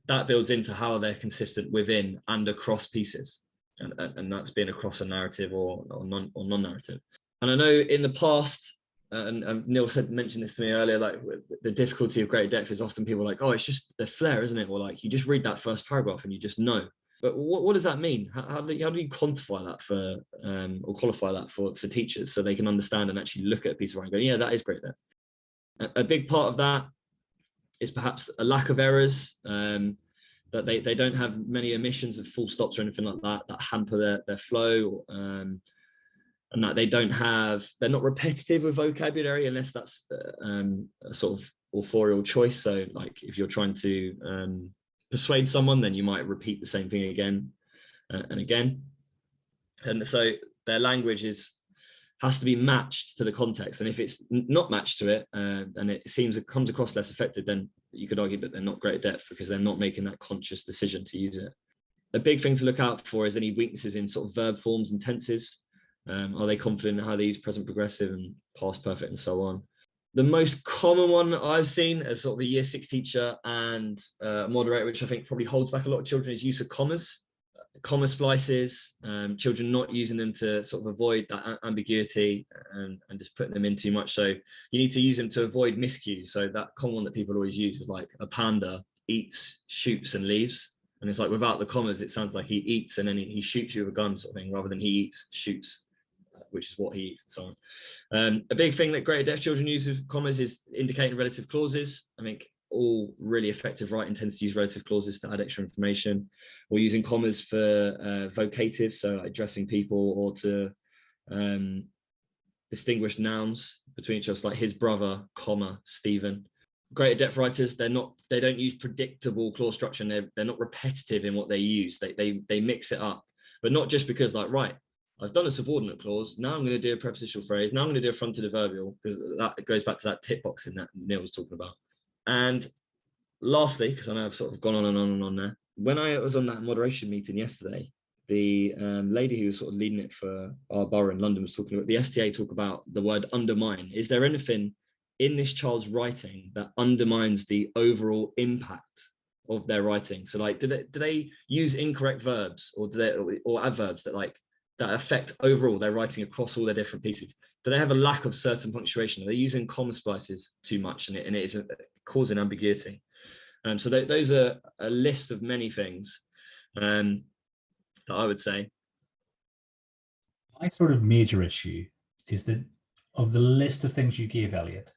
that builds into how they're consistent within and across pieces. And that's been across a narrative or non-narrative. And I know in the past, and Neil mentioned this to me earlier, like the difficulty of greater depth is often people are like, oh, it's just the flair, isn't it? Or like, you just read that first paragraph and you just know. But what does that mean? How do you quantify that for, or qualify that for teachers so they can understand and actually look at a piece of writing and go, yeah, that is great depth. A big part of that is perhaps a lack of errors, that they don't have many omissions of full stops or anything like that hamper their flow, and that they're not repetitive with vocabulary unless that's a sort of authorial choice. So like if you're trying to persuade someone, then you might repeat the same thing again and again. And so their language has to be matched to the context. And if it's not matched to it, and it comes across less effective, then you could argue that they're not great at depth because they're not making that conscious decision to use it. A big thing to look out for is any weaknesses in sort of verb forms and tenses. Are they confident in how they use present progressive and past perfect and so on? The most common one I've seen as sort of a year 6 teacher and moderator, which I think probably holds back a lot of children, is use of commas. Comma splices, children not using them to sort of avoid that ambiguity and just putting them in too much. So you need to use them to avoid miscues. So that common one that people always use is like a panda eats, shoots and leaves. And it's like without the commas, it sounds like he eats and then he shoots you with a gun sort of thing, rather than he eats, shoots, which is what he eats and so on. A big thing that greater deaf children use with commas is indicating relative clauses. I think all really effective writing tends to use relative clauses to add extra information, or using commas for vocatives, so addressing people, or to distinguish nouns between each other, like his brother, comma, Stephen. Greater depth writers, they don't use predictable clause structure, and they're not repetitive in what they use. They mix it up, but not just because like, right, I've done a subordinate clause, now I'm going to do a prepositional phrase, now I'm going to do a fronted adverbial, because that goes back to that tip box in that Neil was talking about. And lastly, because I know I've sort of gone on and on and on there, when I was on that moderation meeting yesterday, the lady who was sort of leading it for our borough in London was talking about the STA talk about the word undermine. Is there anything in this child's writing that undermines the overall impact of their writing? So like, do they use incorrect verbs or adverbs that affect overall their writing across all their different pieces? Do they have a lack of certain punctuation? Are they using comma splices too much and it is causing ambiguity? So those are a list of many things that I would say. My sort of major issue is that of the list of things you gave, Elliot,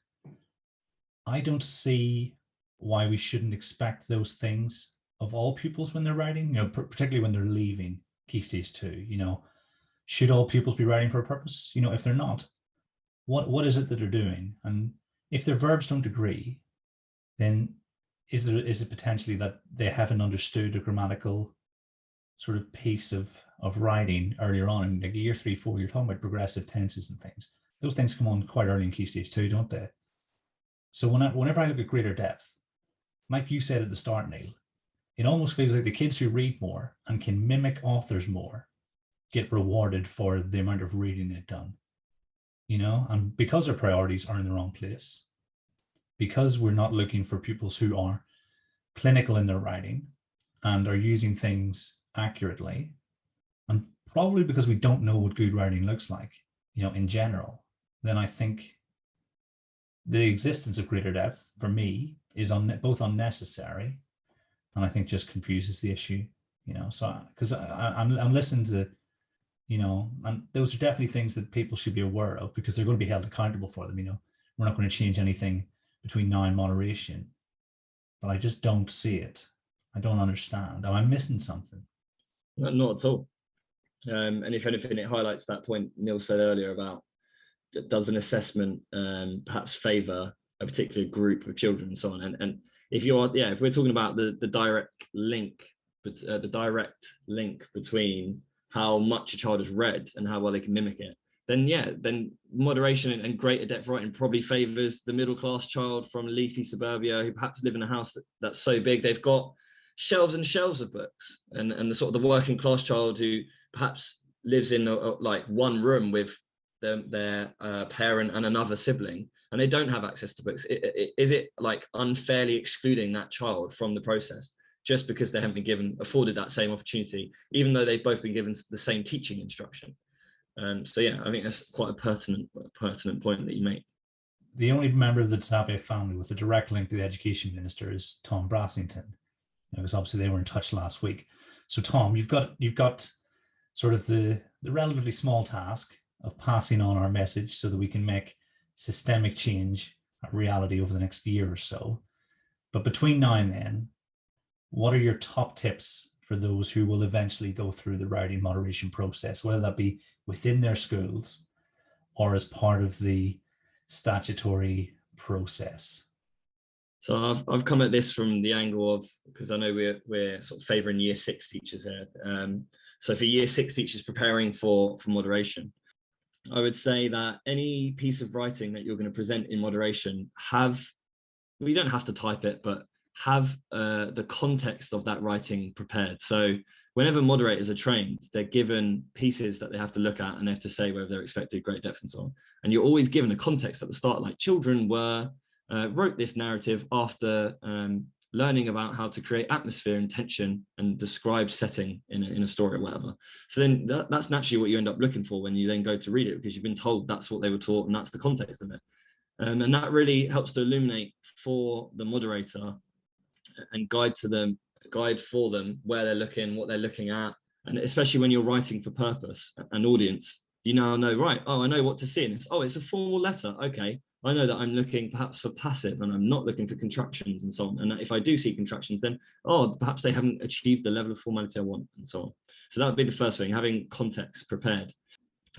I don't see why we shouldn't expect those things of all pupils when they're writing, particularly when they're leaving Key Stage 2, should all pupils be writing for a purpose? If they're not, what is it that they're doing? And if their verbs don't agree, then is it potentially that they haven't understood a grammatical sort of piece of writing earlier on in like year 3, 4? You're talking about progressive tenses and things. Those things come on quite early in Key Stage 2, don't they? So whenever I look at greater depth, like you said at the start, Neil, it almost feels like the kids who read more and can mimic authors more get rewarded for the amount of reading they've done, and because their priorities are in the wrong place, because we're not looking for pupils who are clinical in their writing and are using things accurately, and probably because we don't know what good writing looks like, in general, then I think the existence of greater depth for me is both unnecessary and I think just confuses the issue, so because I'm listening to and those are definitely things that people should be aware of because they're going to be held accountable for them. We're not going to change anything between now and moderation, but I just don't see it. I don't understand. Am I missing something? Not at all. And if anything, it highlights that point Neil said earlier about, does an assessment perhaps favour a particular group of children and so on? And if we're talking about the direct link, but the direct link between how much a child has read and how well they can mimic it, then moderation and greater depth writing probably favors the middle class child from leafy suburbia who perhaps live in a house that's so big they've got shelves and shelves of books, and the sort of the working class child who perhaps lives in like one room with their parent and another sibling, and they don't have access to books. Is it like unfairly excluding that child from the process just because they haven't been afforded that same opportunity, even though they've both been given the same teaching instruction? So yeah, I think that's quite a pertinent point that you make. The only member of the TDaPE family with a direct link to the education minister is Tom Brassington, because obviously they were in touch last week. So Tom, you've got sort of the relatively small task of passing on our message so that we can make systemic change a reality over the next year or so. But between now and then, what are your top tips for those who will eventually go through the writing moderation process, whether that be within their schools or as part of the statutory process? So I've come at this from the angle of, because I know we're sort of favouring year 6 teachers here. So for year 6 teachers preparing for moderation, I would say that any piece of writing that you're going to present in moderation, you don't have to type it, but have the context of that writing prepared. So whenever moderators are trained, they're given pieces that they have to look at and they have to say whether they're expected great depth and so on. And you're always given a context at the start, like children wrote this narrative after learning about how to create atmosphere and tension and describe setting in a story or whatever. So then that's naturally what you end up looking for when you then go to read it, because you've been told that's what they were taught and that's the context of it. And that really helps to illuminate for the moderator and guide for them where they're looking, what they're looking at. And especially when you're writing for purpose and audience, you now know, right, oh, I know what to see in this. Oh, it's a formal letter. Okay. I know that I'm looking perhaps for passive and I'm not looking for contractions and so on. And if I do see contractions, then, perhaps they haven't achieved the level of formality I want and so on. So that would be the first thing, having context prepared.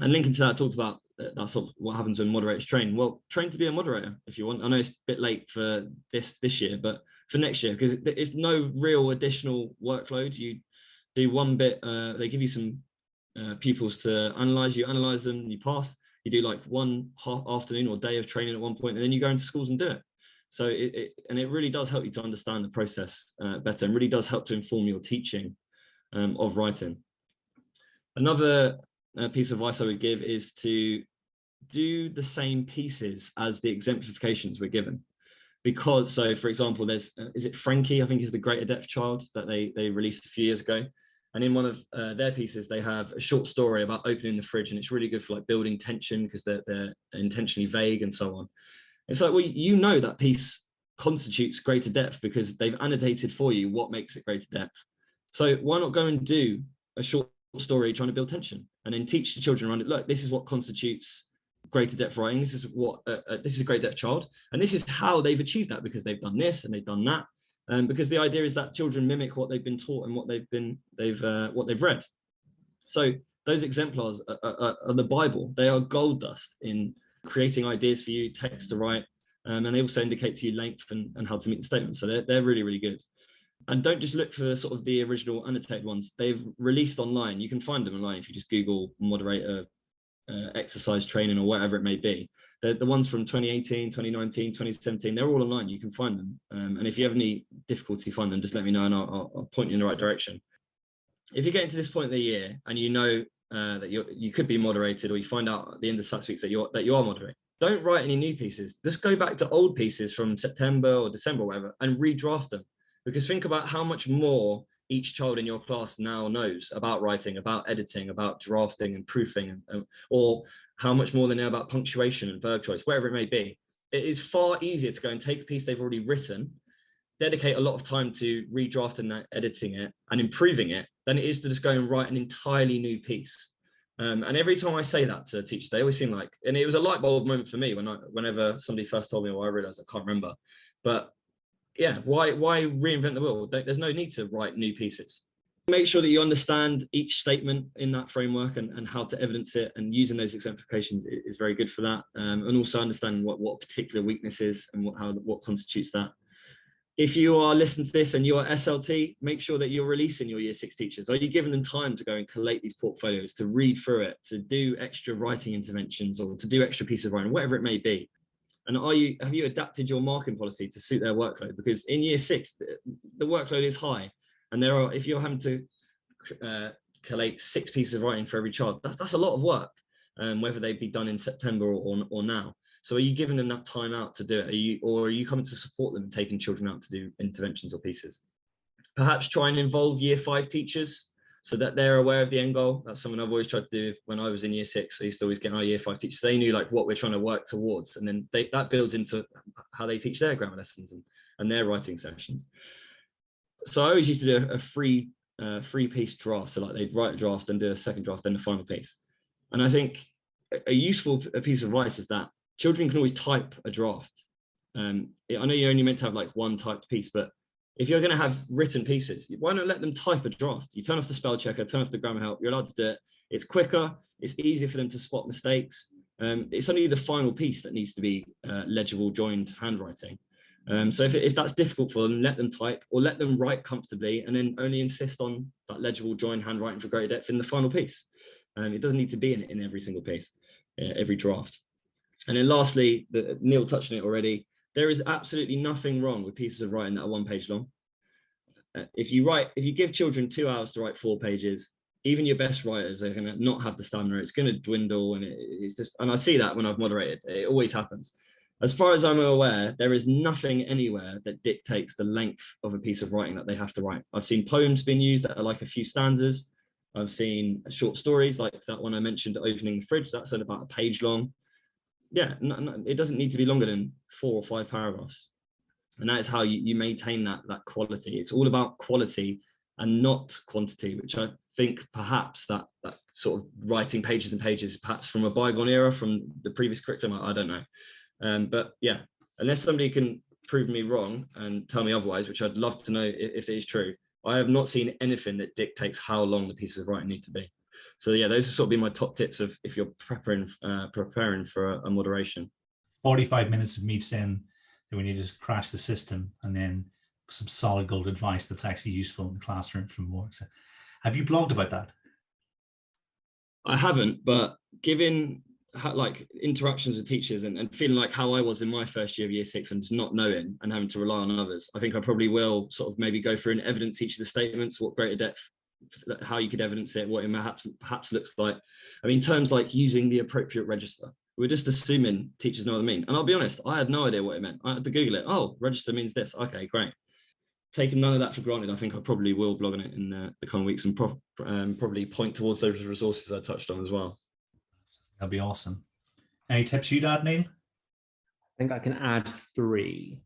And linking to that, I talked about that sort of what happens when moderators train. Well, train to be a moderator if you want. I know it's a bit late for this year, but for next year, because it's no real additional workload. You do one bit, they give you some pupils to analyze, you analyze them, you pass. You do like one afternoon or day of training at one point, and then you go into schools and do it. So it really does help you to understand the process better, and really does help to inform your teaching of writing. Another piece of advice I would give is to do the same pieces as the exemplifications we're given. Because, so for example, there's, is it Frankie, I think is the greater depth child that they released a few years ago. And in one of their pieces, they have a short story about opening the fridge, and it's really good for like building tension because they're intentionally vague and so on. It's like, well, you know that piece constitutes greater depth because they've annotated for you what makes it greater depth. So why not go and do a short story trying to build tension and then teach the children around it? Look, this is what constitutes greater depth writing. This is what this is a great depth child, and this is how they've achieved that because they've done this and they've done that. Because the idea is that children mimic what they've been taught and what they've read. So those exemplars are the Bible. They are gold dust in creating ideas for you, text to write, and they also indicate to you length and how to meet the statement. So they're really, really good. And don't just look for sort of the original annotated ones. They've released online. You can find them online if you just Google moderator exercise training or whatever it may be. The ones from 2018, 2019, 2017, they're all online. You can find them. And if you have any difficulty finding them, just let me know and I'll point you in the right direction. If you get into this point of the year and you know that you could be moderated, or you find out at the end of 6 weeks that you are moderated, don't write any new pieces. Just go back to old pieces from September or December or whatever and redraft them. Because think about how much more each child in your class now knows about writing, about editing, about drafting and proofing, or how much more they know about punctuation and verb choice, wherever it may be. It is far easier to go and take a piece they've already written, dedicate a lot of time to redrafting that, editing it and improving it, than it is to just go and write an entirely new piece. And every time I say that to teachers, they always seem like, and it was a light bulb moment for me whenever somebody first told me, or I realized I can't remember, but yeah, why reinvent the wheel? There's no need to write new pieces. Make sure that you understand each statement in that framework and how to evidence it, and using those exemplifications is very good for that. And also understanding what particular weakness is and what constitutes that. if you are listening to this and you're SLT, make sure that you're releasing your year 6 teachers. Are you giving them time to go and collate these portfolios, to read through it, to do extra writing interventions, or to do extra pieces of writing, whatever it may be? And have you adapted your marking policy to suit their workload? Because in year 6, the workload is high, and if you're having to collate 6 pieces of writing for every child, that's a lot of work, whether they be done in September or now. So are you giving them that time out to do it? Or are you coming to support them, taking children out to do interventions or pieces? Perhaps try and involve year 5 teachers so that they're aware of the end goal. That's something I've always tried to do when I was in year 6. I used to always get our year 5 teachers. They knew like what we're trying to work towards. And then that builds into how they teach their grammar lessons and their writing sessions. So I always used to do a free piece draft. So like they'd write a draft and do a second draft, then the final piece. And I think a useful piece of advice is that children can always type a draft. I know you're only meant to have like one typed piece, but if you're going to have written pieces, why not let them type a draft? You turn off the spell checker, turn off the grammar help, you're allowed to do it. It's quicker, it's easier for them to spot mistakes. It's only the final piece that needs to be legible, joined handwriting. So if that's difficult for them, let them type or let them write comfortably, and then only insist on that legible, joined handwriting for greater depth in the final piece. It doesn't need to be in every single piece, every draft. And then lastly, Neil touched on it already, there is absolutely nothing wrong with pieces of writing that are 1 page long. If you give children 2 hours to write 4 pages, even your best writers are going to not have the stamina. It's going to dwindle, and it's just, and I see that when I've moderated, it always happens. As far as I'm aware, there is nothing anywhere that dictates the length of a piece of writing that they have to write. I've seen poems being used that are like a few stanzas. I've seen short stories like that one I mentioned, Opening the Fridge, that's at about a page long. Yeah, it doesn't need to be longer than 4 or 5 paragraphs. And that is how you maintain that quality. It's all about quality and not quantity, which I think perhaps that sort of writing pages and pages, perhaps from a bygone era, from the previous curriculum, I don't know. But yeah, unless somebody can prove me wrong and tell me otherwise, which I'd love to know if it is true, I have not seen anything that dictates how long the pieces of writing need to be. So yeah, those are sort of be my top tips of if you're preparing for a moderation. 45 minutes of me saying that we need to crash the system, and then some solid gold advice that's actually useful in the classroom from more. So, have you blogged about that? I haven't, but given like interactions with teachers and feeling like how I was in my first year of year 6 and not knowing and having to rely on others, I think I probably will sort of maybe go through and evidence each of the statements, what greater depth, how you could evidence it, what it perhaps looks like. I mean, terms like using the appropriate register. We're just assuming teachers know what I mean. And I'll be honest, I had no idea what it meant. I had to Google it. Oh, register means this. Okay, great. Taking none of that for granted, I think I probably will blog on it in the coming weeks and probably point towards those resources I touched on as well. That'd be awesome. Any tips you'd add, Neil? I think I can add 3.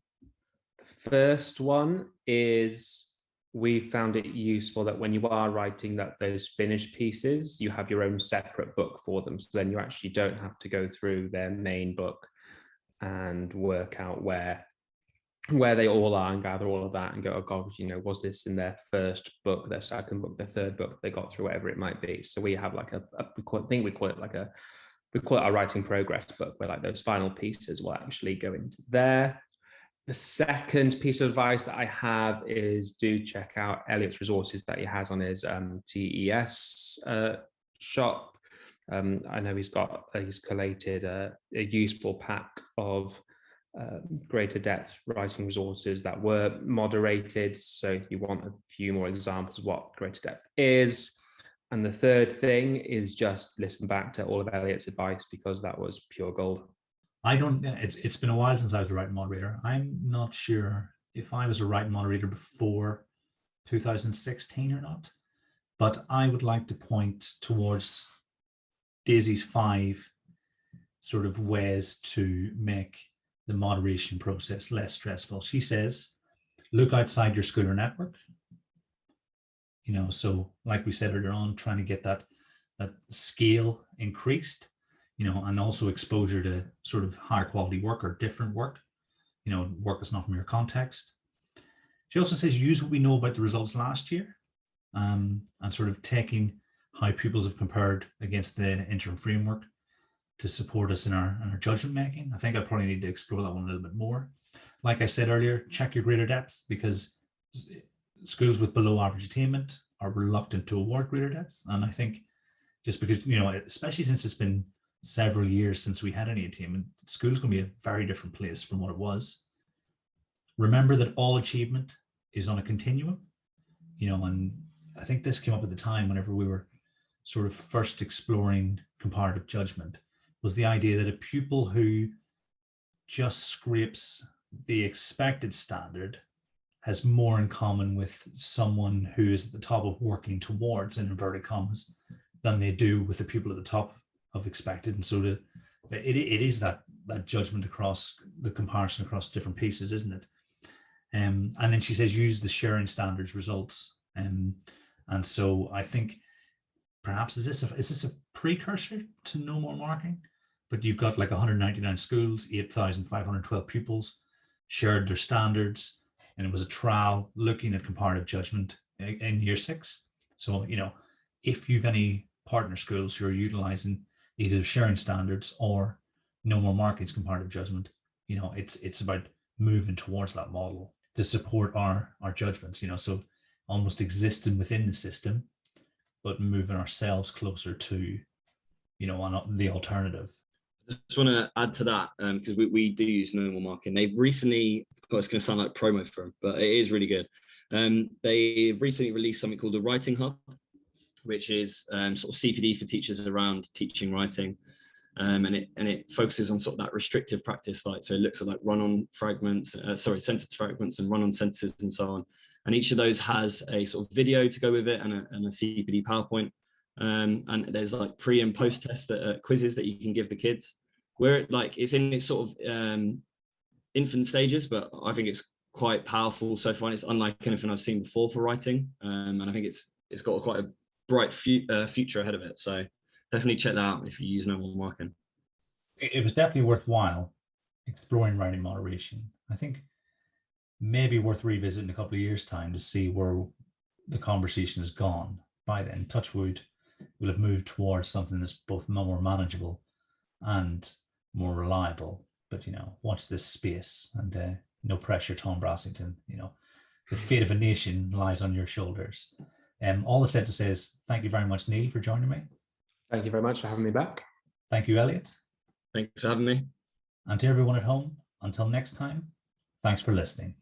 The first one is we found it useful that when you are writing those finished pieces, you have your own separate book for them. So then you actually don't have to go through their main book and work out where they all are and gather all of that and go, oh God, was this in their first book, their second book, their third book, they got through, whatever it might be. So we have like we call it our writing progress book, where like those final pieces will actually go into there. The second piece of advice that I have is do check out Elliot's resources that he has on his TES shop. I know he's collated a useful pack of greater depth writing resources that were moderated. So if you want a few more examples of what greater depth is. And the third thing is just listen back to all of Elliot's advice, because that was pure gold. It's been a while since I was a writing moderator. I'm not sure if I was a writing moderator before 2016 or not, but I would like to point towards Daisy's 5 sort of ways to make the moderation process less stressful. She says, look outside your school or network. So like we said earlier on, trying to get that scale increased, and also exposure to sort of higher quality work or different work, work that's not from your context. She also says, use what we know about the results last year, and sort of taking how pupils have compared against the interim framework to support us in our judgment making. I think I probably need to explore that one a little bit more. like I said earlier, check your greater depth, because schools with below average attainment are reluctant to award greater depth. And I think just because, especially since it's been several years since we had any attainment, school's going to be a very different place from what it was. Remember that all achievement is on a continuum, and I think this came up at the time whenever we were sort of first exploring comparative judgment, was the idea that a pupil who just scrapes the expected standard has more in common with someone who is at the top of working towards, in inverted commas, than they do with the pupil at the top of expected. And so it is that judgment across the comparison across different pieces, isn't it? And then she says, use the sharing standards results. And so I think perhaps is this a precursor to no more marking? But you've got like 199 schools, 8,512 pupils shared their standards, and it was a trial looking at comparative judgment in year 6. So, if you've any partner schools who are utilizing either sharing standards or no more markings comparative judgment, it's about moving towards that model to support our judgments, so almost existing within the system, but moving ourselves closer to, on the alternative. I just want to add to that, because we do use normal marking. They've recently, it's going to sound like promo for them, but it is really good. They've recently released something called the Writing Hub, which is sort of CPD for teachers around teaching writing. And it focuses on sort of that restrictive practice, so it looks at like run-on fragments, sentence fragments and run-on sentences and so on. And each of those has a sort of video to go with it and a CPD PowerPoint. And there's like pre and post tests quizzes that you can give the kids, where it's in its sort of infant stages, but I think it's quite powerful so far. It's unlike anything I've seen before for writing, and I think it's got quite a bright future ahead of it. So definitely check that out if you use no more marking. It was definitely worthwhile exploring writing moderation. I think maybe worth revisiting a couple of years' time to see where the conversation has gone. By then, touch wood, we'll have moved towards something that's both more manageable and more reliable. But watch this space, and no pressure, Tom Brassington. The fate of a nation lies on your shoulders. All I said to say is thank you very much, Neil, for joining me. Thank you very much for having me back. Thank you, Elliot. Thanks for having me. And to everyone at home, until next time, thanks for listening.